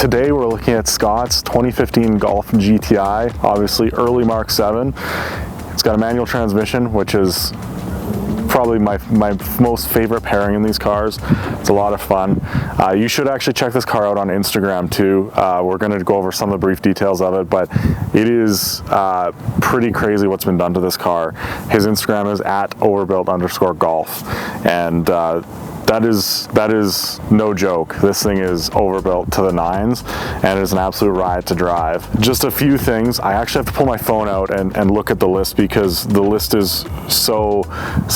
Today we're looking at Scott's 2015 Golf GTI, obviously early Mark 7. It's got a manual transmission, which is probably my most favorite pairing in these cars. It's a lot of fun. You should actually check this car out on Instagram too. We're going to go over some of the brief details of it, but it is pretty crazy what's been done to this car. His Instagram is @overbuilt_golf, and that is no joke. This thing is overbuilt to the nines, and it is an absolute riot to drive. Just a few things. I actually have to pull my phone out and look at the list because the list is so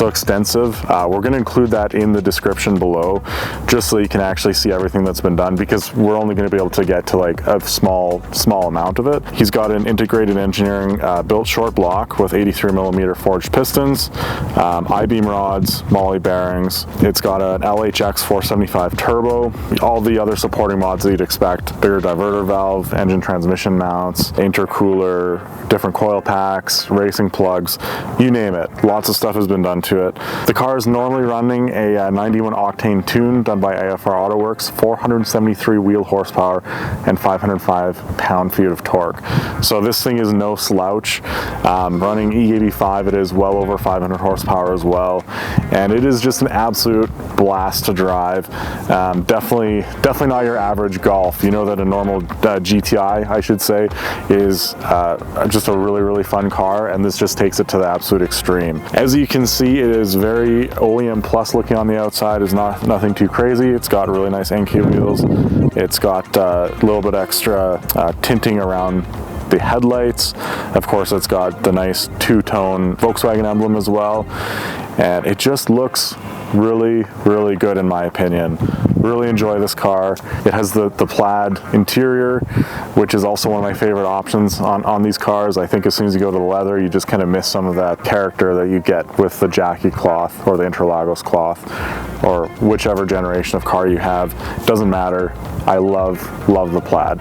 extensive. We're going to include that in the description below, just so you can actually see everything that's been done, because we're only going to be able to get to like a small amount of it. He's got an integrated engineering built short block with 83mm forged pistons, I-beam rods, Molly bearings. It's got an LHX 475 turbo, all the other supporting mods that you'd expect: bigger diverter valve, engine transmission mounts, intercooler, different coil packs, racing plugs, you name it. Lots of stuff has been done to it. The car is normally running a 91 octane tune done by AFR AutoWorks, 473 wheel horsepower and 505 pound-feet of torque. So this thing is no slouch. Running E85, it is well over 500 horsepower as well, and it is just an absolute blast to drive. Definitely not your average Golf. You know that a normal GTI, I should say, is just a really fun car, and this just takes it to the absolute extreme. As you can see, it is very OEM plus looking on the outside. It's nothing too crazy. It's got really nice NK wheels. It's got a little bit extra tinting around the headlights. Of course, it's got the nice two-tone Volkswagen emblem as well, and it just looks really good in my opinion. Really enjoy this car. It has the plaid interior, which is also one of my favorite options on these cars. I think as soon as you go to the leather, you just kind of miss some of that character that you get with the Jackie cloth or the Interlagos cloth, or whichever generation of car you have. It doesn't matter. I love the plaid.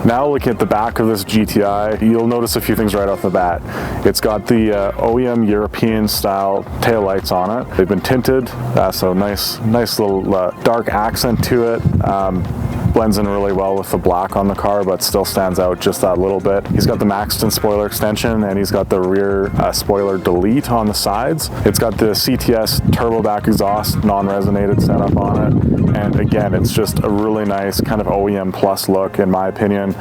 Now looking at the back of this GTI, you'll notice a few things right off the bat. It's got the OEM European style taillights on it. They've been tinted, so nice little dark accent to it. Blends in really well with the black on the car, but still stands out just that little bit. He's got the Maxton spoiler extension, and he's got the rear spoiler delete on the sides. It's got the CTS turbo back exhaust, non-resonated setup on it. And again, it's just a really nice kind of OEM plus look in my opinion.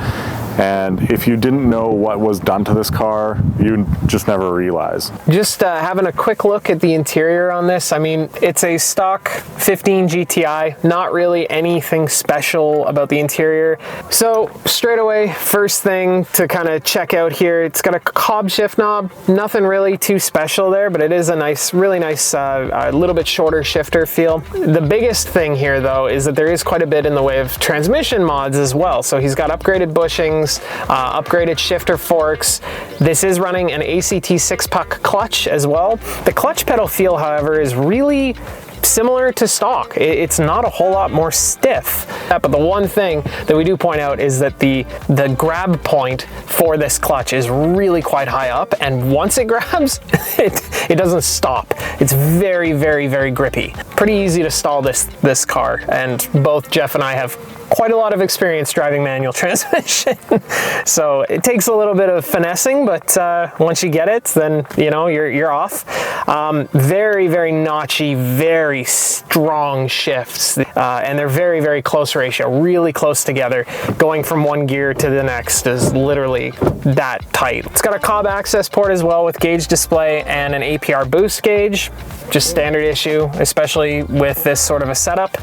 And if you didn't know what was done to this car, you'd just never realize. Just having a quick look at the interior on this, I mean, it's a stock 15 GTI, not really anything special about the interior. So straight away, first thing to kind of check out here, it's got a Cobb shift knob, nothing really too special there, but it is a nice, really nice, a little bit shorter shifter feel. The biggest thing here though is that there is quite a bit in the way of transmission mods as well. So he's got upgraded bushings, upgraded shifter forks. This is running an ACT 6-puck clutch as well. The clutch pedal feel, however, is really similar to stock. It's not a whole lot more stiff. But the one thing that we do point out is that the grab point for this clutch is really quite high up, and once it grabs, it doesn't stop. It's very grippy. Pretty easy to stall this car, and both Jeff and I have quite a lot of experience driving manual transmission. So it takes a little bit of finessing, but once you get it, then you know you're off. Very notchy, very strong shifts, and they're very close ratio, really close together. Going from one gear to the next is literally that tight. It's got a Cobb access port as well with gauge display and an APR boost gauge. Just standard issue, especially with this sort of a setup.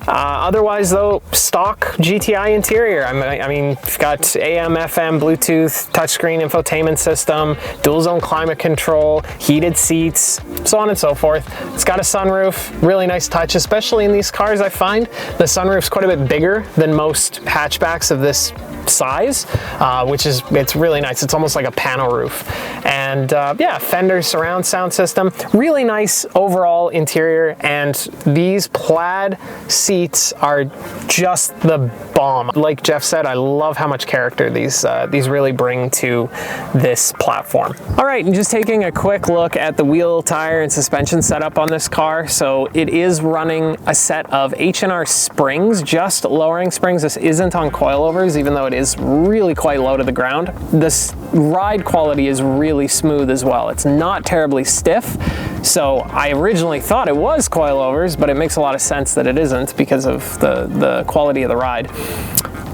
Otherwise though, stock GTI interior. I mean, you've got AM, FM, Bluetooth, touchscreen infotainment system, dual zone climate control, heated seats, so on and so forth. It's got a sunroof, really nice touch, especially in these cars. I find the sunroof's quite a bit bigger than most hatchbacks of this size, it's really nice. It's almost like a panel roof. And yeah, Fender surround sound system, really nice overall interior, and these plaid seats are just the bomb. Like Jeff said, I love how much character these really bring to this platform. All right, and just taking a quick look at the wheel, tire, and suspension setup on this car. So it is running a set of H&R springs, just lowering springs. This isn't on coilovers, even though it is really quite low to the ground. This ride quality is really smooth as well. It's not terribly stiff. So I originally thought it was coilovers, but it makes a lot of sense that it isn't because of the quality of the ride.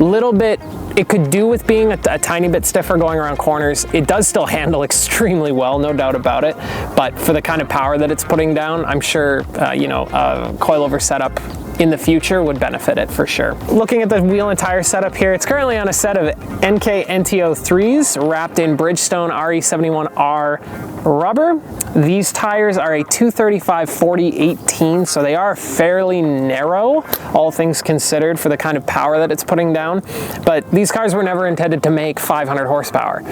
Little bit, it could do with being a tiny bit stiffer going around corners. It does still handle extremely well, no doubt about it. But for the kind of power that it's putting down, I'm sure, you know, a coilover setup in the future would benefit it for sure. Looking at the wheel and tire setup here, it's currently on a set of NK NTO 3s wrapped in Bridgestone RE71R rubber. These tires are a 235/40/18, so they are fairly narrow, all things considered, for the kind of power that it's putting down. But these cars were never intended to make 500 horsepower.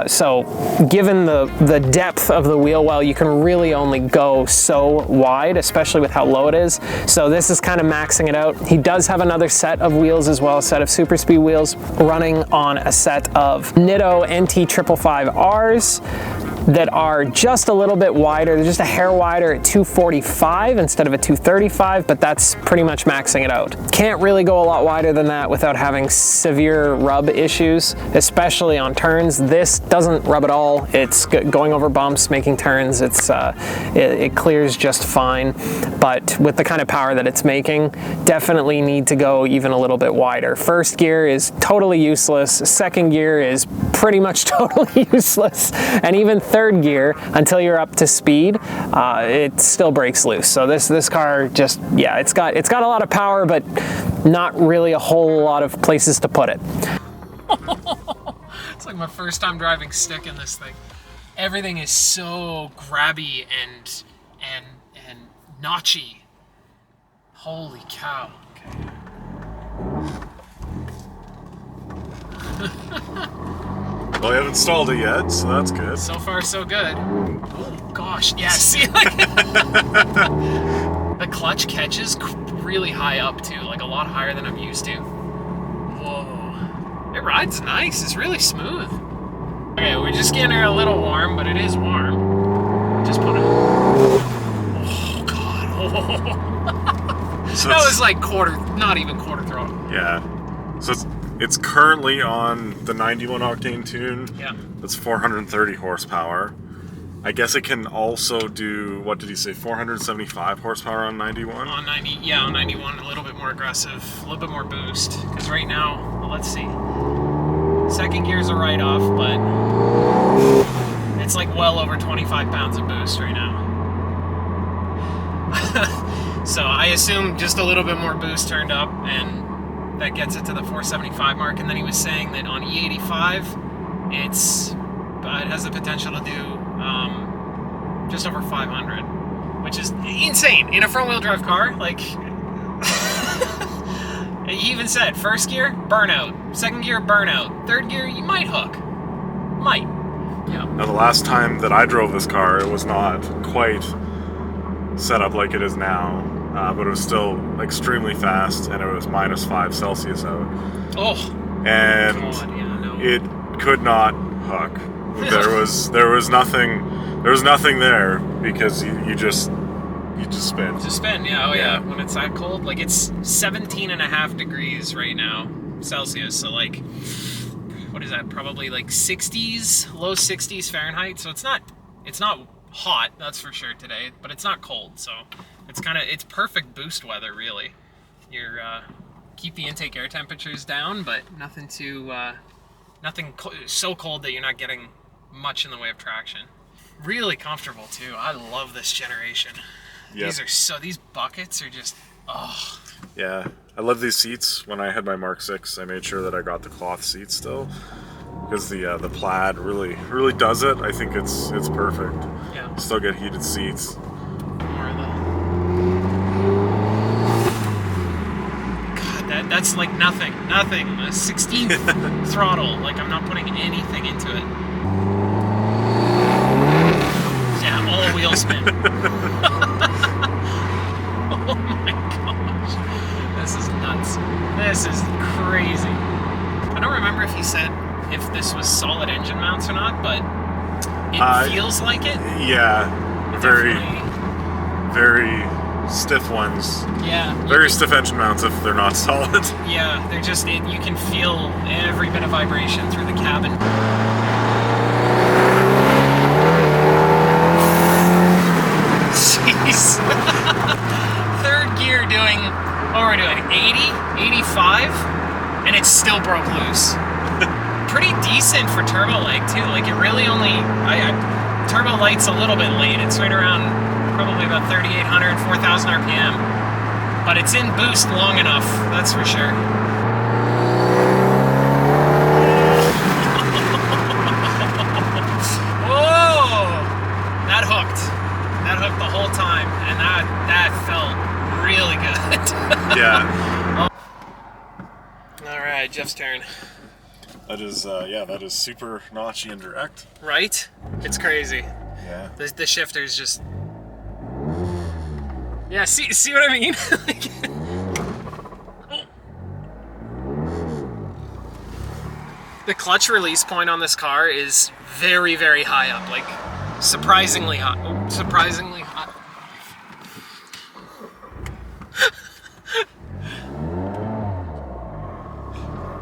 So given the depth of the wheel well, you can really only go so wide, especially with how low it is. So this is kind of maxing it out. He does have another set of wheels as well, a set of super speed wheels running on a set of Nitto NT 555Rs that are just a little bit wider. They're just a hair wider at 245 instead of a 235, but that's pretty much maxing it out. Can't really go a lot wider than that without having severe rub issues, especially on turns. This doesn't rub at all. It's going over bumps, making turns. It clears just fine, but with the kind of power that it's making, definitely need to go even a little bit wider. First gear is totally useless. Second gear is pretty much totally useless. And even third gear, until you're up to speed, it still breaks loose. So this car just, yeah, it's got a lot of power, but not really a whole lot of places to put it. It's like my first time driving stick in this thing. Everything is so grabby and notchy. Holy cow. Well, I haven't installed it yet, so that's good. So far, so good. Oh, gosh. Yeah, see, like, the clutch catches really high up, too. Like, a lot higher than I'm used to. Whoa. It rides nice. It's really smooth. Okay, we're just getting her a little warm, but it is warm. Just put it... Oh, God. Oh. So that was like not even quarter throttle. Yeah. So it's currently on the 91 octane tune. Yeah. That's 430 horsepower. I guess it can also do, what did he say, 475 horsepower on 91? On 90, yeah, on 91, a little bit more aggressive, a little bit more boost. Because right now, well, let's see. Second gear's a write-off, but it's like well over 25 pounds of boost right now. So I assume just a little bit more boost turned up, and that gets it to the 475 mark. And then he was saying that on E85, it has the potential to do just over 500, which is insane in a front-wheel drive car. Like, he even said first gear burnout, second gear burnout, third gear you might hook, might. Yeah. Now the last time that I drove this car, it was not quite set up like it is now, but it was still extremely fast, and it was -5 Celsius out. Oh. And God, yeah, no. It could not hook. There was nothing there because you just spin. Just spin, yeah. Oh yeah. When it's that cold, like it's 17.5 degrees right now Celsius. So like, what is that? Probably like 60s, low 60s Fahrenheit. So it's not hot, that's for sure today, but it's not cold. So it's perfect boost weather really. You're keep the intake air temperatures down, but nothing so cold that you're not getting much in the way of traction. Really comfortable too. I love this generation. Yep. These buckets are just, oh. Yeah, I love these seats. When I had my Mark 6, I made sure that I got the cloth seats still, because the plaid really does it. I think it's perfect. Yeah. Still get heated seats. More of the... God, that's like nothing, a 16th throttle, like I'm not putting anything into it. Yeah, all wheel spin. Oh my gosh, this is nuts. This is crazy. I don't remember if he said if this was solid engine mounts or not, but it feels like it. Yeah, very stiff ones. Yeah. Very stiff engine mounts if they're not solid. Yeah, they're just, you can feel every bit of vibration through the cabin. Jeez. Third gear doing, what we're doing, 80, 85, and it still broke loose. Pretty decent for turbo leg too. Like it really only, turbo light's a little bit late. It's right around probably about 3,800, 4,000 RPM. But it's in boost long enough, that's for sure. Whoa! That hooked. That hooked the whole time, and that felt really good. Yeah. All right, Jeff's turn. That is, yeah, that is super notchy and direct. Right? It's crazy. Yeah. The shifter's just... Yeah, see what I mean? The clutch release point on this car is very, very high up, like surprisingly high. Oh, surprisingly high.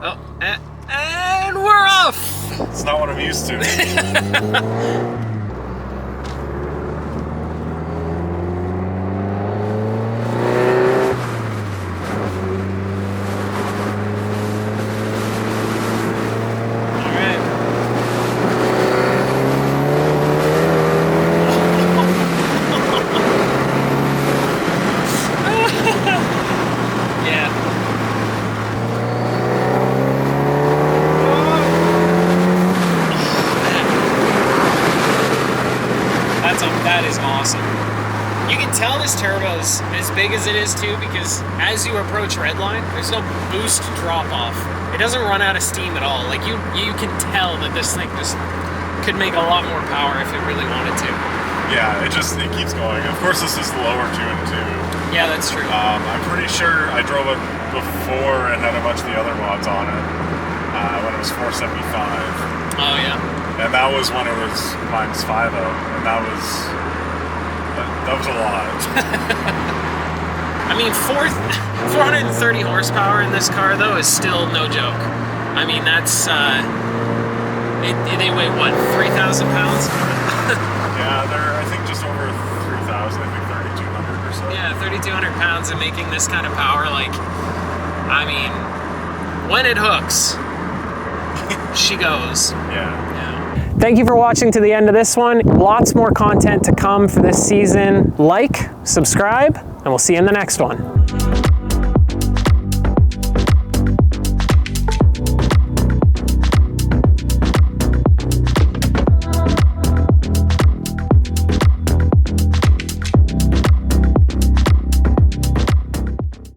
Oh, and we're off! It's not what I'm used to. That is awesome. You can tell this turbo's as big as it is too, because as you approach redline, there's no boost drop off. It doesn't run out of steam at all. Like you can tell that this thing just could make a lot more power if it really wanted to. Yeah, it keeps going. Of course, this is lower tune too. Yeah, that's true. I'm pretty sure I drove it before and had a bunch of the other mods on it when it was 475. Oh yeah. And that was when it was -5 and that was a lot. I mean, 430 horsepower in this car though is still no joke. I mean, that's they weigh what, 3,000 pounds? Yeah, they're I think just over 3,000. I think 3,200 or so. Yeah, 3,200 pounds and making this kind of power. Like, I mean, when it hooks, she goes. Yeah. Thank you for watching to the end of this one. Lots more content to come for this season. Like, subscribe, and we'll see you in the next one.